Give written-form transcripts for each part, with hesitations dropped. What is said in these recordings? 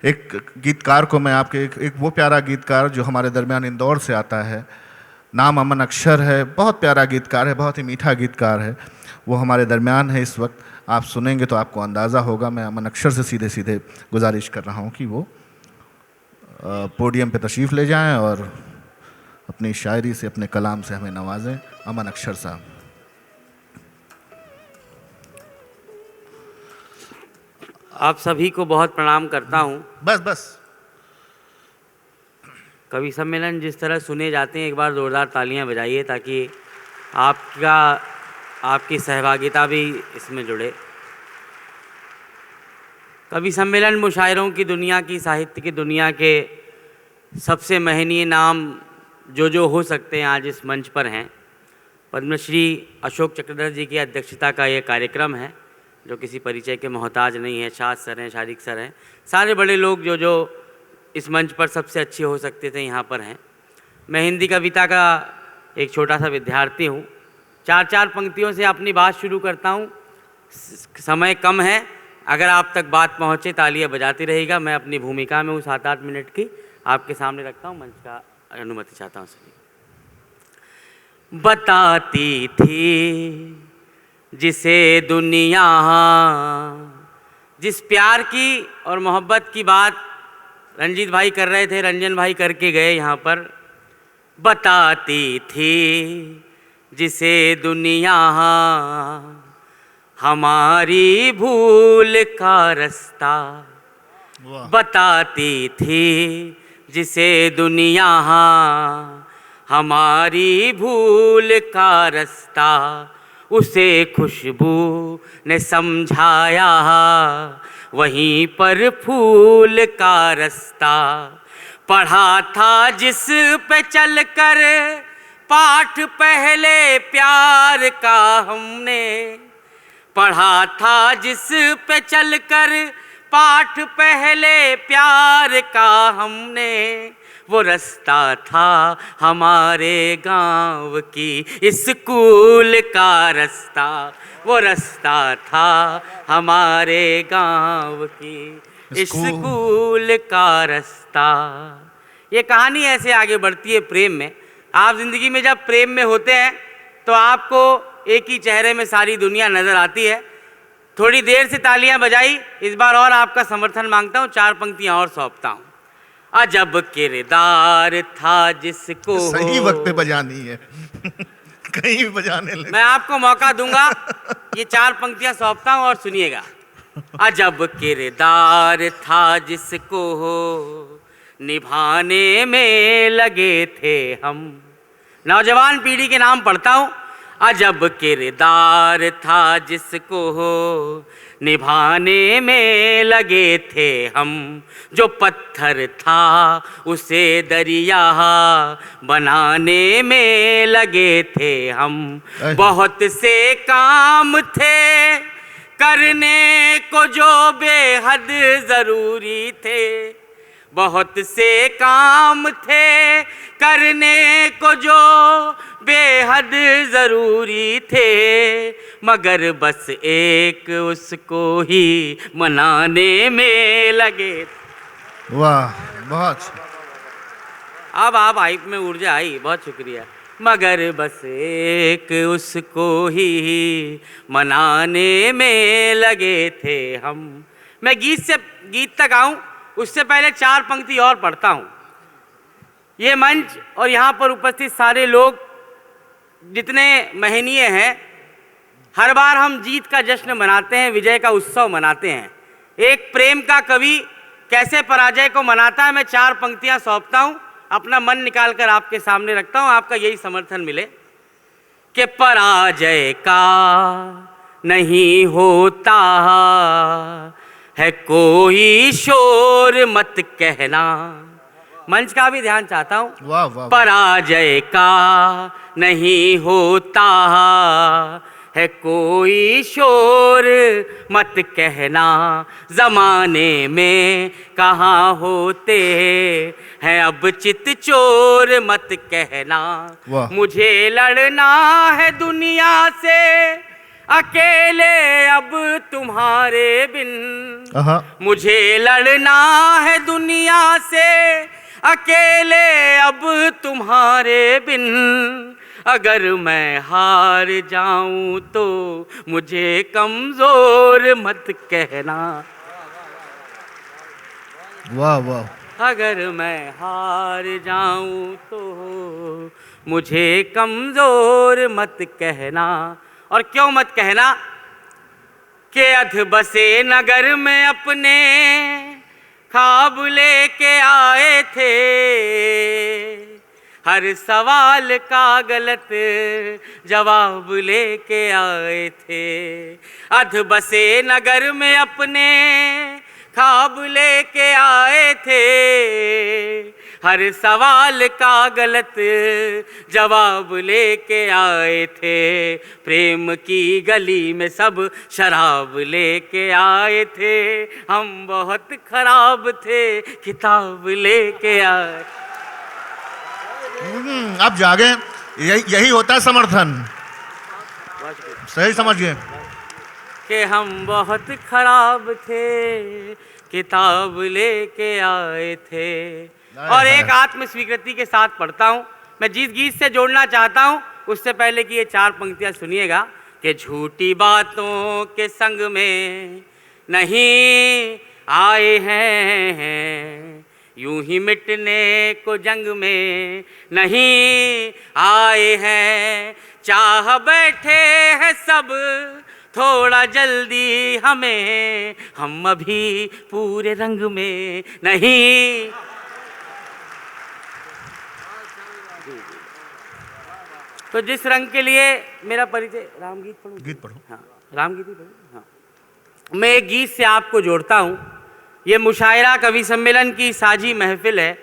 एक गीतकार को मैं आपके एक वो प्यारा गीतकार जो हमारे दरमियान इंदौर से आता है, नाम अमन अक्षर है, बहुत प्यारा गीतकार है, बहुत ही मीठा गीतकार है, वो हमारे दरमियान है इस वक्त। आप सुनेंगे तो आपको अंदाज़ा होगा। मैं अमन अक्षर से सीधे सीधे गुजारिश कर रहा हूँ कि वो पोडियम पे तशरीफ़ ले जाएं और अपनी शायरी से, अपने कलाम से हमें नवाजें। अमन अक्षर साहब। आप सभी को बहुत प्रणाम करता हूँ। बस कवि सम्मेलन जिस तरह सुने जाते हैं, एक बार ज़ोरदार तालियां बजाइए ताकि आपकी सहभागिता भी इसमें जुड़े। कवि सम्मेलन मुशायरों की दुनिया की, साहित्य की दुनिया के सबसे महनीय नाम जो हो सकते हैं आज इस मंच पर हैं। पद्मश्री अशोक चक्रधर जी की अध्यक्षता का ये कार्यक्रम है, जो किसी परिचय के मोहताज नहीं है। शाद सर हैं, शारिक सर हैं, सारे बड़े लोग जो इस मंच पर सबसे अच्छे हो सकते थे यहाँ पर हैं। मैं हिंदी कविता का एक छोटा सा विद्यार्थी हूँ। चार पंक्तियों से अपनी बात शुरू करता हूँ। समय कम है, अगर आप तक बात पहुँचे तालियां बजाती रहेगा। मैं अपनी भूमिका में हूँ, 7-8 मिनट की आपके सामने रखता हूँ। मंच का अनुमति चाहता हूँ सभी। बताती थी जिसे दुनिया, जिस प्यार की और मोहब्बत की बात रंजीत भाई कर रहे थे, रंजन भाई करके गए यहाँ पर। बताती थी जिसे दुनिया हमारी भूल का रास्ता, बताती थी जिसे दुनिया हमारी भूल का रास्ता, उसे खुशबू ने समझाया वहीं पर फूल का रास्ता। पढ़ा था जिस पे चलकर पाठ पहले प्यार का हमने, पढ़ा था जिस पे चलकर पाठ पहले प्यार का हमने, वो रास्ता था हमारे गांव की स्कूल का रास्ता, वो रास्ता था हमारे गांव की स्कूल का रास्ता। ये कहानी ऐसे आगे बढ़ती है प्रेम में। आप जिंदगी में जब प्रेम में होते हैं तो आपको एक ही चेहरे में सारी दुनिया नजर आती है। थोड़ी देर से तालियां बजाई, इस बार और आपका समर्थन मांगता हूँ, 4 पंक्तियां और सौंपता हूँ। अजब किरदार था जिसको, सही वक्त पे बजानी है कहीं भी बजाने लगे। मैं आपको मौका दूंगा। ये 4 पंक्तियां सौंपता हूँ और सुनिएगा। अजब किरदार था जिसको निभाने में लगे थे हम। नौजवान पीढ़ी के नाम पढ़ता हूँ। अजब किरदार था जिसको निभाने में लगे थे हम, जो पत्थर था उसे दरिया बनाने में लगे थे हम। बहुत से काम थे करने को जो बेहद ज़रूरी थे, बहुत से काम थे करने को जो बेहद ज़रूरी थे, मगर बस एक उसको ही मनाने में लगे। वाह, बहुत। अब आप हाइप में ऊर्जा आई, बहुत शुक्रिया। मगर बस एक उसको ही मनाने में लगे थे हम। मैं गीत तक आऊं उससे पहले 4 पंक्ति और पढ़ता हूं। ये मंच और यहाँ पर उपस्थित सारे लोग जितने महनीय हैं, हर बार हम जीत का जश्न मनाते हैं, विजय का उत्सव मनाते हैं। एक प्रेम का कवि कैसे पराजय को मनाता है, मैं 4 पंक्तियां सौंपता हूं, अपना मन निकाल कर आपके सामने रखता हूं, आपका यही समर्थन मिले कि पराजय का नहीं होता है कोई शोर मत कहना। मंच का भी ध्यान चाहता हूं। वाह वाह। पराजय का नहीं होता है कोई शोर मत कहना, जमाने में कहाँ होते हैं अब चित चोर मत कहना। मुझे लड़ना है दुनिया से अकेले अब तुम्हारे बिन, आहा, मुझे लड़ना है दुनिया से अकेले अब तुम्हारे बिन। अगर मैं हार जाऊं तो मुझे कमजोर मत कहना, वाह वाह, अगर मैं हार जाऊं तो मुझे कमजोर मत कहना। और क्यों मत कहना कि अध बसे नगर में अपने ख्वाब लेके आए थे, हर सवाल का गलत जवाब लेके आए थे। अध बसे नगर में अपने ख्वाब लेके आए थे, हर सवाल का गलत जवाब लेके आए थे। प्रेम की गली में सब शराब लेके आए थे, हम बहुत खराब थे किताब लेके आए। आप जागे, यही होता है समर्थन, सही समझिए कि हम बहुत खराब थे किताब लेके आए थे। और एक आत्म स्वीकृति के साथ पढ़ता हूँ। मैं जिस गीत से जोड़ना चाहता हूँ उससे पहले कि ये 4 पंक्तियाँ सुनिएगा कि झूठी बातों के संग में नहीं आए हैं, यूं ही मिटने को जंग में नहीं आए हैं। चाह बैठे हैं सब थोड़ा जल्दी हमें, हम अभी पूरे रंग में नहीं। तो जिस रंग के लिए मेरा परिचय, रामगीत पढ़ूं? गीत पढ़ो। हाँ, रामगीत ही पढ़ूं। हाँ, मैं एक गीत से आपको जोड़ता हूँ। ये मुशायरा कवि सम्मेलन की साझी महफिल है।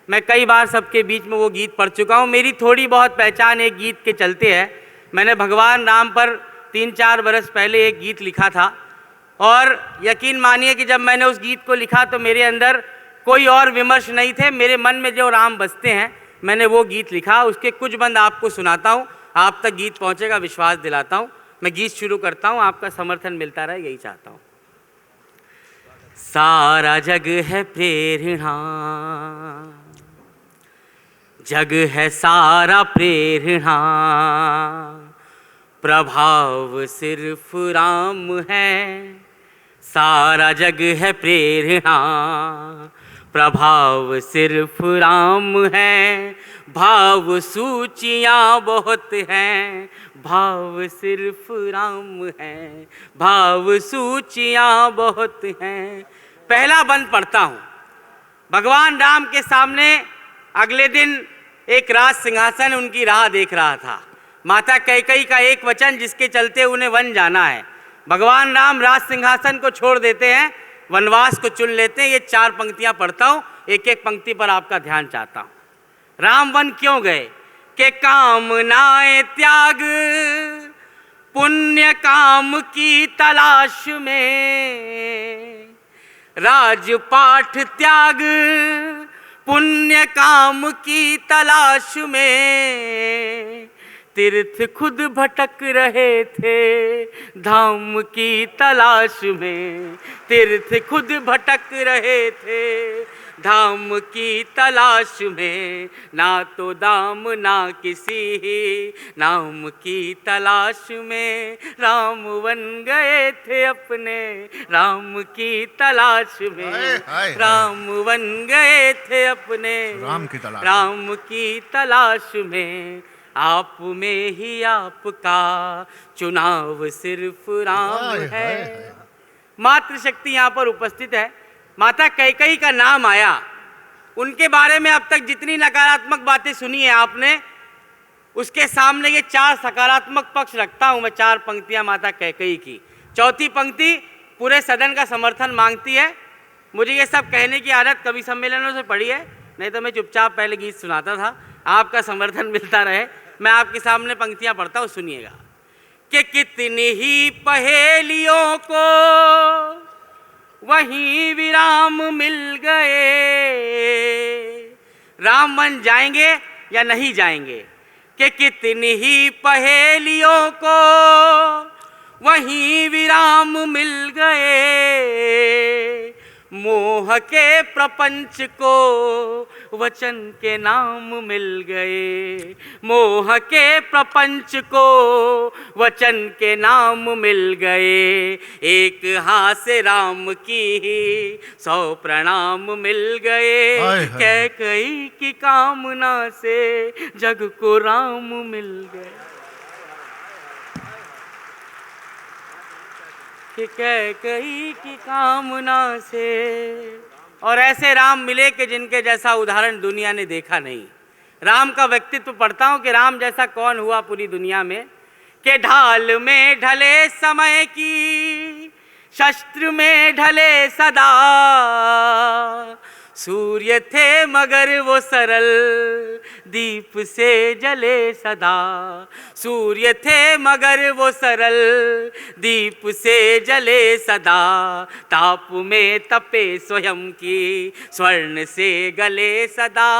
मैं कई बार सबके बीच में वो गीत पढ़ चुका हूँ। मेरी थोड़ी बहुत पहचान एक गीत के चलते है। मैंने भगवान राम पर 3-4 बरस पहले एक गीत लिखा था, और यकीन मानिए कि जब मैंने उस गीत को लिखा तो मेरे अंदर कोई और विमर्श नहीं थे। मेरे मन में जो राम बसते हैं, मैंने वो गीत लिखा। उसके कुछ बंद आपको सुनाता हूँ, आप तक गीत पहुँचेगा, विश्वास दिलाता हूँ। मैं गीत शुरू करता हूँ, आपका समर्थन मिलता रहे, यही चाहता हूँ। सारा जग है प्रेरणा, जग है सारा प्रेरणा, प्रभाव सिर्फ राम है। सारा जग है प्रेरणा, प्रभाव सिर्फ राम है। भाव सूचियाँ बहुत हैं, भाव सिर्फ राम है। भाव सूचियाँ बहुत हैं। पहला बंद पढ़ता हूँ। भगवान राम के सामने अगले दिन एक राज सिंहासन उनकी राह देख रहा था। माता कैकेयी का एक वचन जिसके चलते उन्हें वन जाना है। भगवान राम राज सिंहासन को छोड़ देते हैं, वनवास को चुन लेते हैं। ये 4 पंक्तियां पढ़ता हूँ, एक एक पंक्ति पर आपका ध्यान चाहता हूँ। राम वन क्यों गए? के कामनाएं त्याग पुण्य काम की तलाश में, राजपाठ त्याग पुण्य काम की तलाश में, तीर्थ खुद भटक रहे थे धाम की तलाश में। तीर्थ खुद भटक रहे थे धाम की तलाश में, ना तो दाम ना किसी नाम की तलाश में। राम वन गए थे अपने राम की तलाश में, राम वन गए थे अपने राम की तलाश में। आप में ही आपका चुनाव सिर्फ राम है। मातृशक्ति यहाँ पर उपस्थित है। माता कैकेयी का नाम आया, उनके बारे में अब तक जितनी नकारात्मक बातें सुनी है आपने, उसके सामने ये 4 सकारात्मक पक्ष रखता हूँ मैं। 4 पंक्तियाँ माता कैकेयी की। चौथी पंक्ति पूरे सदन का समर्थन मांगती है। मुझे ये सब कहने की आदत कवि सम्मेलनों से पड़ी है, नहीं तो मैं चुपचाप पहले गीत सुनाता था। आपका समर्थन मिलता रहे। मैं आपके सामने पंक्तियाँ पढ़ता हूँ, सुनिएगा। कि कितनी ही पहेलियों को वहीं विराम मिल गए। राम वन जाएंगे या नहीं जाएंगे? कि कितनी ही पहेलियों को वहीं विराम मिल गए। मोह के प्रपंच को वचन के नाम मिल गए। मोह के प्रपंच को वचन के नाम मिल गए। एक हाथ से राम की 100 प्रणाम मिल गए। हाय हाय। कैकई की कामना से जग को राम मिल गए। कि कैकई की कामना से। और ऐसे राम मिले कि जिनके जैसा उदाहरण दुनिया ने देखा नहीं। राम का व्यक्तित्व पढ़ता हूँ कि राम जैसा कौन हुआ पूरी दुनिया में, कि ढाल में ढले समय की, शस्त्र में ढले सदा। सूर्य थे मगर वो सरल, दीप से जले सदा। सूर्य थे मगर वो सरल, दीप से जले सदा। ताप में तपे स्वयं की, स्वर्ण से गले सदा।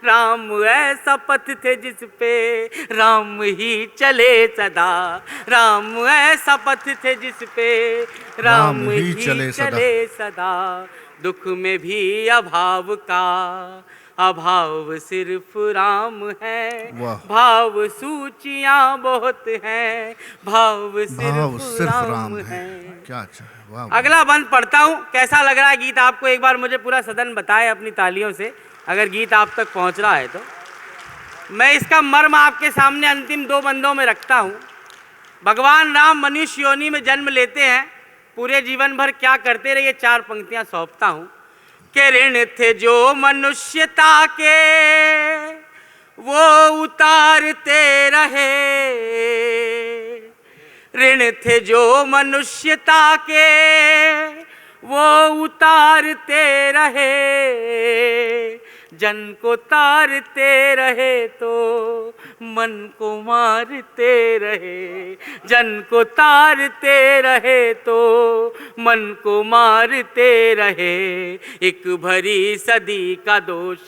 राम ऐसा पथ थे जिस पे राम ही चले सदा। राम ऐसा पथ थे जिस पे राम ही चले सदा। दुख में भी अभाव का अभाव सिर्फ राम है। भाव सूचियां बहुत हैं, भाव सिर्फ राम है। क्या अच्छा है, वाह। अगला बंद पढ़ता हूँ। कैसा लग रहा है गीत आपको? एक बार मुझे पूरा सदन बताए अपनी तालियों से अगर गीत आप तक पहुँच रहा है तो। मैं इसका मर्म आपके सामने अंतिम 2 बंदों में रखता हूँ। भगवान राम मनुष्य योनि में जन्म लेते हैं। पूरे जीवन भर क्या करते रहे, 4 पंक्तियां सौंपता हूं। के ऋण थे जो मनुष्यता के, वो उतारते रहे। ऋण थे जो मनुष्यता के, वो उतारते रहे। जन को तारते रहे तो मन को मारते रहे। जन को तारते रहे तो मन को मारते रहे। एक भरी सदी का दोष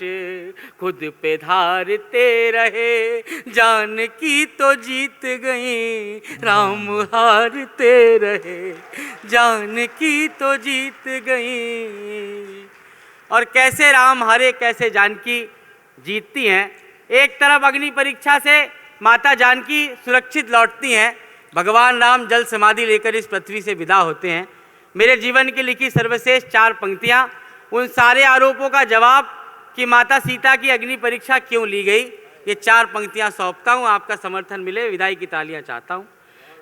खुद पे धारते रहे। जानकी तो जीत गई, राम हारते रहे। जानकी तो जीत गई। और कैसे राम हारे, कैसे जानकी जीतती हैं। एक तरफ अग्नि परीक्षा से माता जानकी सुरक्षित लौटती हैं। भगवान राम जल समाधि लेकर इस पृथ्वी से विदा होते हैं। मेरे जीवन की लिखी सर्वश्रेष्ठ 4 पंक्तियां, उन सारे आरोपों का जवाब कि माता सीता की अग्नि परीक्षा क्यों ली गई, ये 4 पंक्तियां सौंपता हूँ। आपका समर्थन मिले, विदाई की तालियां चाहता हूँ।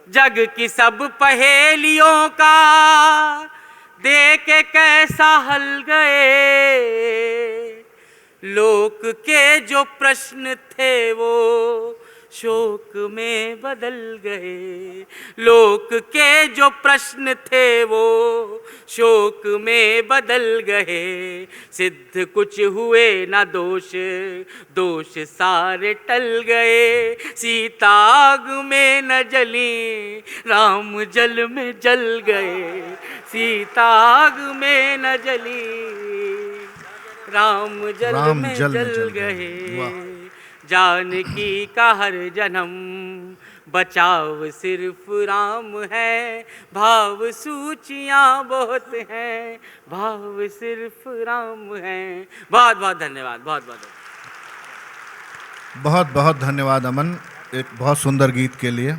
जग की सब पहेलियों का देख के कैसा हल गए। लोक के जो प्रश्न थे वो शोक में बदल गए। लोक के जो प्रश्न थे वो शोक में बदल गए। सिद्ध कुछ हुए ना दोष, दोष सारे टल गए। सीता आग में न जली, राम जल में जल गए। सीता आग में न जली, राम जल में जल गए। जानकी का हर जन्म बचाव सिर्फ राम है। भाव सूचियां बहुत हैं, भाव सिर्फ राम है। बहुत बहुत धन्यवाद। बहुत बहुत बहुत धन्यवाद अमन, एक बहुत सुंदर गीत के लिए।